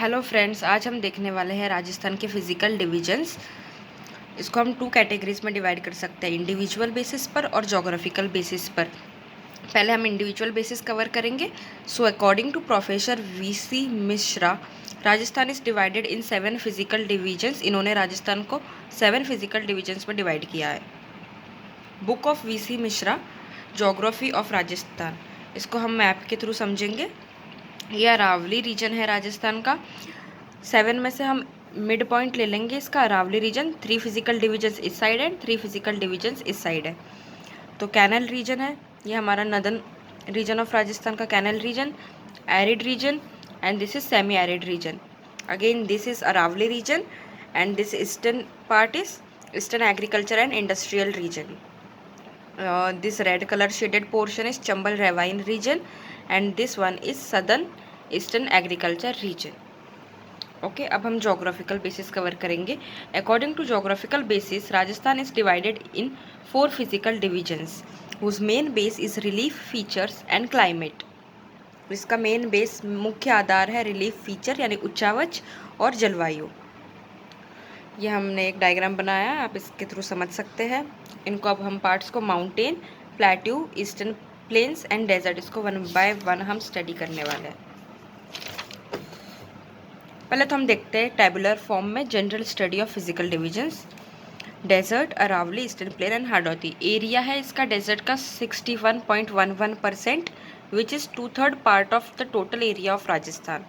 Hello friends, आज हम देखने वाले हैं राजस्थान के फिजिकल डिविजन्स। इसको हम 2 कैटेगरीज में डिवाइड कर सकते हैं, इंडिविजुअल बेसिस पर और जोग्राफिकल बेसिस पर। पहले हम इंडिविजुअल बेसिस कवर करेंगे। So according to professor V C Mishra, Rajasthan is divided in 7 physical divisions. इन्होंने राजस्थान को 7 फिजिकल डिविजन्स में डिवाइड किया है। Book of VC Mishra, geography of Rajasthan. इसको हम मैप के थ्रू समझेंगे। यह अरावली रीजन है राजस्थान का। 7 में से हम मिड पॉइंट ले लेंगे इसका, अरावली रीजन। 3 फिजिकल डिविजन्स इस साइड है, 3 फिजिकल डिविजन्स इस साइड है। तो कैनल रीजन है ये हमारा, नदन रीजन ऑफ राजस्थान का canal region, arid region, and this is semi arid region. Again this is Aravalli region and this eastern part is eastern agriculture and industrial region. This red color shaded portion is Chambal Ravine region and this one is Southern Eastern Agriculture region. Okay, अब हम geographical basis cover करेंगे। According to geographical basis, Rajasthan is divided in 4 physical divisions whose main base is relief features and climate. इसका main base, मुख्य आधार है relief feature यानी उच्चावच और जलवायु। ये हमने एक डायग्राम बनाया है, आप इसके थ्रू समझ सकते हैं इनको। अब हम पार्ट्स को mountain, plateau, eastern plains and desert, इसको 1 बाय 1 हम स्टडी करने वाले हैं। पहले तो हम देखते हैं टेबुलर फॉर्म में general study of physical divisions. Desert, Aravalli, eastern plain and Hadoti. Area है इसका डेजर्ट का 61.11%, which is 2/3 part of the total area of Rajasthan.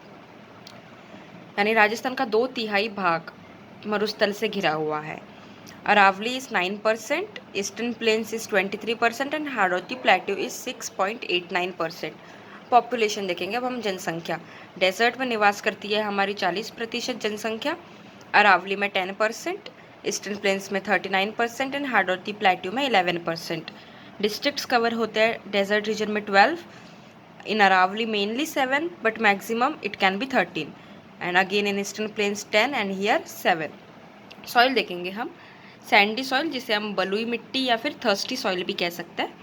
यानी राजस्थान का 2/3 भाग मरुस्थल से घिरा हुआ है। Aravalli is 9%, eastern plains is 23% and Hadoti plateau is 6.89%। Population देखेंगे अब हम, जनसंख्या। डेजर्ट में निवास करती है हमारी 40% जनसंख्या, अरावली में 10%, ईस्टर्न प्लेन्स में 39% एंड हाडौती प्लेट्यू में 11%। डिस्ट्रिक्ट्स कवर होते हैं डेजर्ट रीजन में 12, in Aravalli mainly 7 but maximum it can be 13, and again in eastern plains 10 and here 7। Soil देखेंगे हम, सैंडी सॉइल जिसे हम बलुई मिट्टी या फिर थर्स्टी सॉइल भी कह सकते हैं,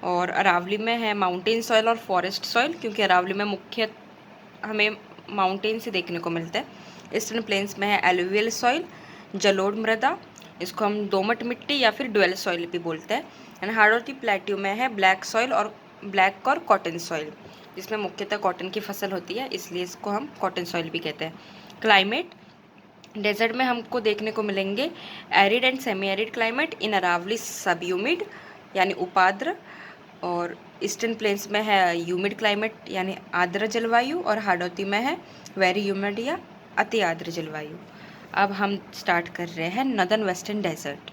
और अरावली में है माउंटेन सॉइल और फॉरेस्ट सॉइल, क्योंकि अरावली में मुख्य हमें माउंटेन से देखने को मिलते हैं। ईस्टर्न प्लेन्स में है एलुवियल सॉइल, जलोढ़ मृदा, इसको हम दोमट मिट्टी या फिर ड्वेल सॉइल भी बोलते हैं। एंड हाडौती प्लेट्यू में है ब्लैक सॉइल और कॉटन सॉइल, जिसमें मुख्यतः कॉटन की फसल होती है, इसलिए इसको हम कॉटन सॉइल भी कहते हैं। क्लाइमेट, डेजर्ट में हमको देखने को मिलेंगे arid and semi arid climate, in Aravalli sub humid यानी उपाद्र, और ईस्टर्न प्लेन्स में है ह्यूमिड क्लाइमेट यानी आर्द्र जलवायु, और हाडौती में है वेरी ह्यूमिड या अति आर्द्र जलवायु। अब हम स्टार्ट कर रहे हैं northern western desert.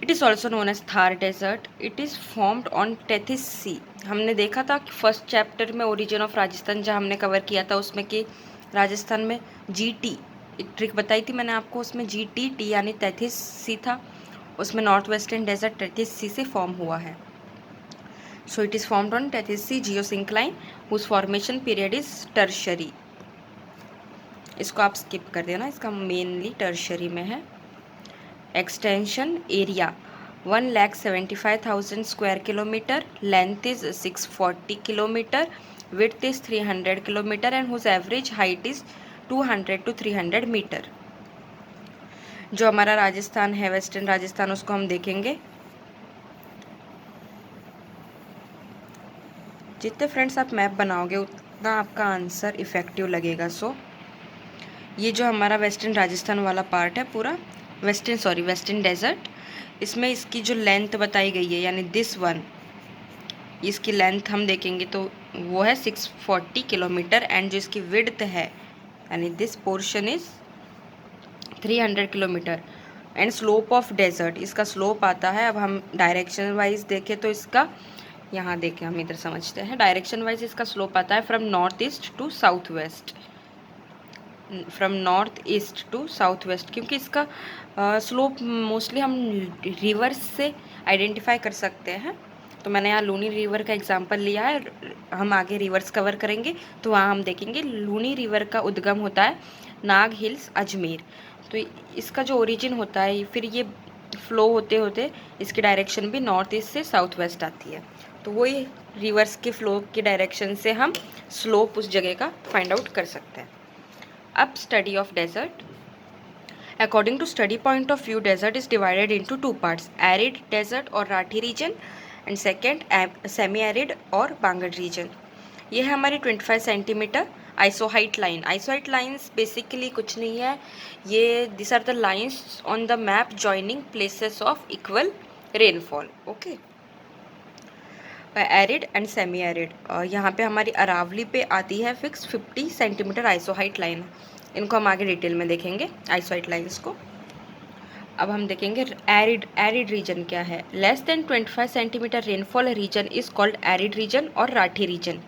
It is also known as Thar desert. It is formed on Tethys sea. हमने देखा था कि फर्स्ट चैप्टर में ओरिजिन ऑफ राजस्थान जहाँ हमने कवर किया था, उसमें कि राजस्थान में GT एक ट्रिक बताई थी मैंने आपको, उसमें GT यानी टेथिस सी था, उसमें north western desert Tethys sea से फॉर्म हुआ है। So it is formed on Tethys sea geosyncline whose formation period is tertiary. इसको आप स्किप कर देना, इसका मेनली टर्शरी में है। Extension area 1,75,000 square kilometre, length is 640 kilometre, width is 300 kilometre and whose average height is 200 to 300 metre. जो हमारा राजस्थान है, वेस्टर्न राजस्थान, उसको हम देखेंगे। जितने फ्रेंड्स आप मैप बनाओगे उतना आपका आंसर इफ़ेक्टिव लगेगा। सो ये जो हमारा वेस्टर्न राजस्थान वाला पार्ट है पूरा, वेस्टर्न डेजर्ट, इसमें इसकी जो लेंथ बताई गई है यानी दिस वन, इसकी लेंथ हम देखेंगे तो वो है 640 किलोमीटर, एंड जो इसकी विड्थ है यानी this portion is 300 kilometre, and slope of desert, इसका स्लोप आता है। अब हम डायरेक्शन वाइज देखें तो इसका, यहाँ देखें हम इधर समझते हैं, डायरेक्शन वाइज इसका स्लोप आता है from north east to south west, from north east to south west, क्योंकि इसका स्लोप मोस्टली हम रिवर्स से आइडेंटिफाई कर सकते हैं। तो मैंने यहाँ लूनी रिवर का एग्जांपल लिया है, हम आगे रिवर्स कवर करेंगे तो वहाँ हम देखेंगे लूनी रिवर का उद्गम होता है नाग हिल्स अजमेर। तो इसका जो ओरिजिन होता है, फिर ये फ्लो होते होते इसकी डायरेक्शन भी नॉर्थ ईस्ट से साउथ वेस्ट आती है। तो वही रिवर्स के फ्लो की डायरेक्शन से हम स्लोप उस जगह का फाइंड आउट कर सकते हैं। अब study of desert. According to study point of view, desert is divided into two parts, arid desert और Rathi region, and second semi arid और बांगड़ रीजन। ये है हमारी 25 centimetre isohyet line. Isohyet lines basically कुछ नहीं है, ये this are the lines on the map joining places of equal rainfall. Okay, arid and semi arid, यहाँ पे हमारी अरावली पे आती है फिक्स 50 सेंटीमीटर आइसोहाइट लाइन। इनको हम आगे डिटेल में देखेंगे आइसोहाइट लाइन्स को। अब हम देखेंगे एरिड रीजन क्या है। Less than 25 centimetre rainfall reason is called arid region और राठी रीजन।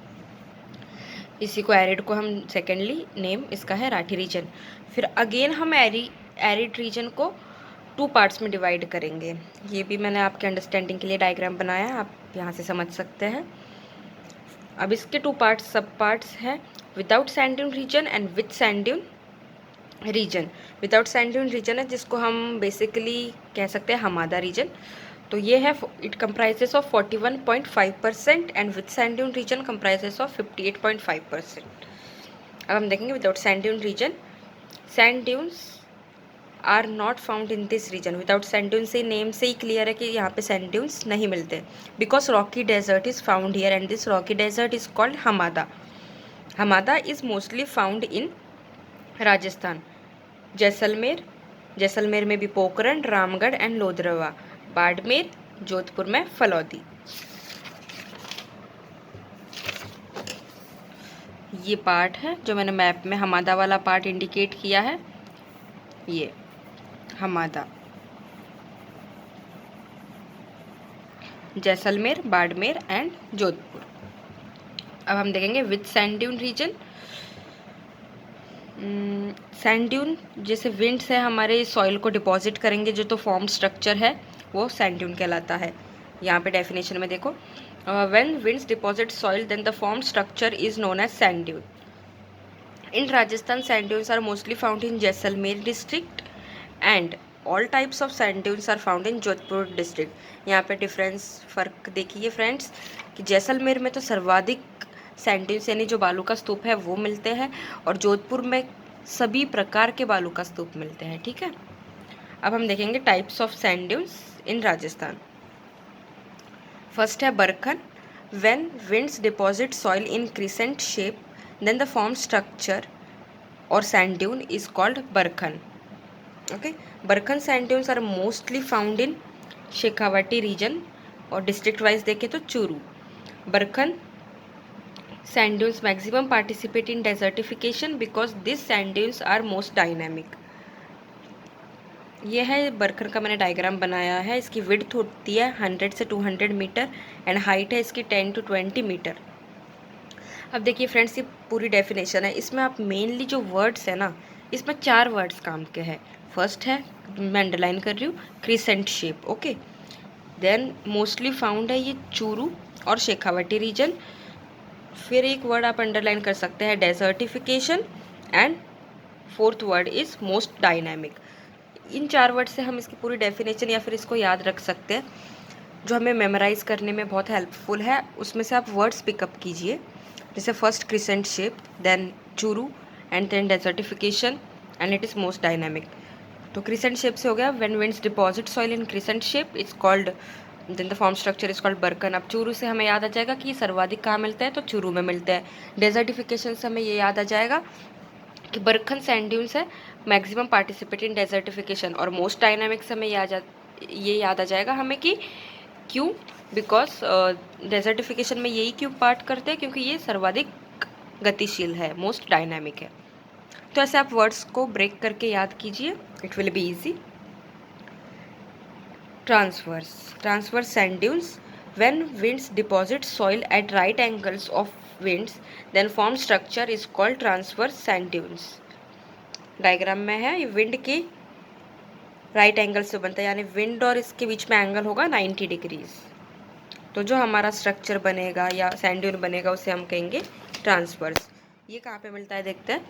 इसी को एरिड को हम सेकेंडली नेम इसका है राठी रीजन। फिर अगेन हम एरिड रीजन को टू पार्ट्स में डिवाइड करेंगे। ये भी मैंने आपके अंडरस्टैंडिंग के लिए डायग्राम बनाया है, आप यहाँ से समझ सकते हैं। अब इसके टू पार्ट्स सब पार्ट्स हैं, without sand dune region and with sand dune region. Without sand dune region है जिसको हम बेसिकली कह सकते हैं हमादा रीजन। तो ये है, it comprises of 41.5% and with sand dune region comprises of 58.5%। अब हम देखेंगे without sand dune region. Sand dunes are not found in this region. Without sand dune से नेम से ही क्लियर है कि यहाँ पे सैंड ड्यून्स नहीं मिलते, because rocky desert is found here and this rocky desert is called hamada. Hamada is mostly found in Rajasthan, Jaisalmer में भी पोखरण, रामगढ़ एंड लोधरवा, बाड़मेर, जोधपुर में फलौदी। ये पार्ट है जो मैंने मैप में हमादा वाला पार्ट इंडिकेट किया है, ये हमादा, जैसलमेर, बाड़मेर एंड जोधपुर। अब हम देखेंगे with sand dune region. Sand dune जैसे विंड्स है हमारे सॉइल को डिपॉजिट करेंगे, जो तो फॉर्म स्ट्रक्चर है वो सैंड ड्यून कहलाता है। यहाँ पे डेफिनेशन में देखो, when winds deposit soil then the form structure is known as sand dune. In Rajasthan sand dunes are mostly found in Jaisalmer district and all types of sand dunes are found in Jodhpur district. यहाँ पे difference फ़र्क देखिए friends कि जैसलमेर में तो सर्वाधिक sand dunes यानी जो बालू का स्तूप है वो मिलते हैं, और जोधपुर में सभी प्रकार के बालू का स्तूप मिलते हैं। ठीक है, अब हम देखेंगे types of sand dunes in Rajasthan. First है barchan. When winds deposit soil in crescent shape then the form structure और sand dune is called barchan. Okay, barchan sand dunes are mostly found in Shekhawati region, और district wise देखें तो Churu. बरखन sand dunes maximum participate in desertification because these sand dunes are most dynamic। ये है बरखन का मैंने diagram बनाया है। इसकी विड्थ होती है 100 से 200 मीटर एंड हाइट है इसकी 10 to 20 मीटर। अब देखिए फ्रेंड्स, ये पूरी डेफिनेशन है। इसमें आप मेनली जो वर्ड्स है ना, इसमें 4 वर्ड्स काम के हैं। फर्स्ट है, मैं अंडरलाइन कर रही हूँ, crescent shape. Okay, then mostly found है ये चूरू और शेखावाटी रीजन। फिर एक वर्ड आप अंडरलाइन कर सकते हैं, desertification, and fourth word is most dynamic. In 4 word से हम इसकी पूरी डेफिनेशन या फिर इसको याद रख सकते हैं, जो हमें मेमोराइज करने में बहुत हेल्पफुल है। उसमें से आप वर्ड्स पिकअप कीजिए, जैसे first crescent shape, then Churu and then desertification and it is most dynamic. तो क्रिसेंट शेप से हो गया, when winds deposit soil in crescent shape it's called, then the form structure is called barchan. अब चूरू से हमें याद आ जाएगा कि ये सर्वाधिक कहाँ मिलते हैं, तो चूरू में मिलते हैं। डेजर्टिफिकेशन से हमें ये याद आ जाएगा कि बरखन सैंड ड्यून्स है मैक्सिमम पार्टिसिपेट इन डेजर्टिफिकेशन, और मोस्ट डायनामिक से हमें ये याद आ जाएगा हमें कि क्यों, बिकॉज डेजर्टिफिकेशन में यही क्यों पार्ट करते हैं, क्योंकि ये सर्वाधिक गतिशील है, मोस्ट डायनामिक है। तो ऐसे आप वर्ड्स को ब्रेक करके याद कीजिए, it will be easy. Transverse sand dunes, when winds deposit soil at right angles of winds then form structure is called transverse sand dunes। Diagram में है, ये विंड के राइट एंगल से बनता है, यानी विंड और इसके बीच में एंगल होगा 90 डिग्रीज। तो जो हमारा स्ट्रक्चर बनेगा या सैंड ड्यून बनेगा उसे हम कहेंगे ट्रांसवर्स। ये कहाँ पे मिलता है देखते हैं।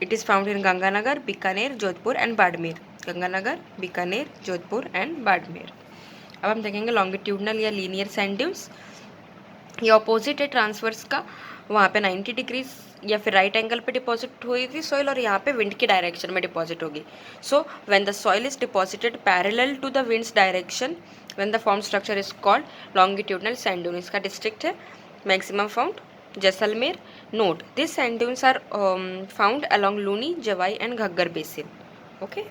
It is found in Ganganagar, Bikaner, Jodhpur and Barmer. Ganganagar, Bikaner, Jodhpur and Barmer. अब हम देखेंगे लॉन्गिट्यूडनल या लीनियर सैंड ड्यून्स। ये ऑपोजिट है ट्रांसवर्स का, वहाँ पे 90 डिग्रीज या फिर राइट एंगल पे डिपॉजिट हुई थी सॉइल, और यहाँ पे विंड की डायरेक्शन में डिपॉजिट होगी. So when the soil is deposited parallel to the winds direction, when the form structure is called longitudinal sand dune. इसका डिस्ट्रिक्ट है maximum found Jaisalmer. Note this sand dunes are found along Luni, Jawai and Ghaggar basin. Okay,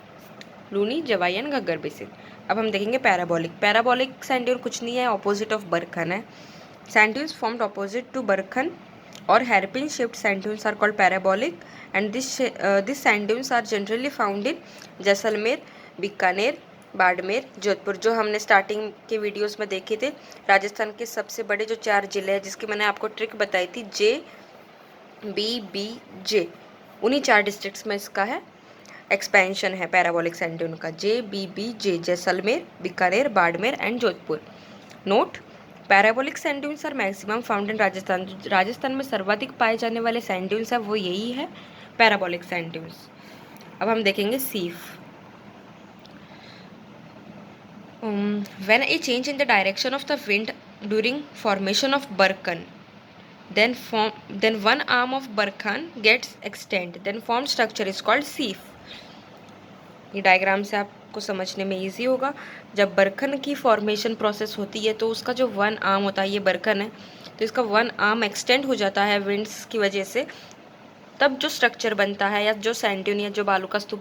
Luni, Jawai and Ghaggar basin. अब हम देखेंगे parabolic. Parabolic sand dune कुछ नहीं है, opposite of बरखन है. Sand dunes formed opposite to Barkhan or hairpin shaped sand dunes are called parabolic, and these sand dunes are generally found in Jaisalmer, Bikaner, Barmer, Jodhpur. जो हमने starting के वीडियोस में देखे थे, राजस्थान के सबसे बड़े जो 4 जिले हैं जिसकी मैंने आपको ट्रिक बताई थी JBBJ, उन्हीं 4 डिस्ट्रिक्ट्स में इसका है एक्सपेंशन है पैराबोलिक सैंड ड्यून का. JBBJ Jaisalmer, Bikaner, Barmer and Jodhpur. Note parabolic sand dunes are maximum found in Rajasthan. Rajasthan में सर्वाधिक पाए जाने वाले सैंड ड्यून्स है वो यही है, पैराबोलिक सैंड ड्यून्स. अब हम देखेंगे seif. When a change in the direction of the wind during formation of barchan, then one arm of Barkhan gets extend, then formed structure is called सीफ. ये diagram से आपको समझने में इजी होगा. जब बरखन की फॉर्मेशन प्रोसेस होती है तो उसका जो वन आर्म होता है, ये बरखन है तो इसका वन आर्म एक्सटेंड हो जाता है विंड्स की वजह से, तब जो स्ट्रक्चर बनता है या जो सैंड ड्यून या जो बालू का स्तूप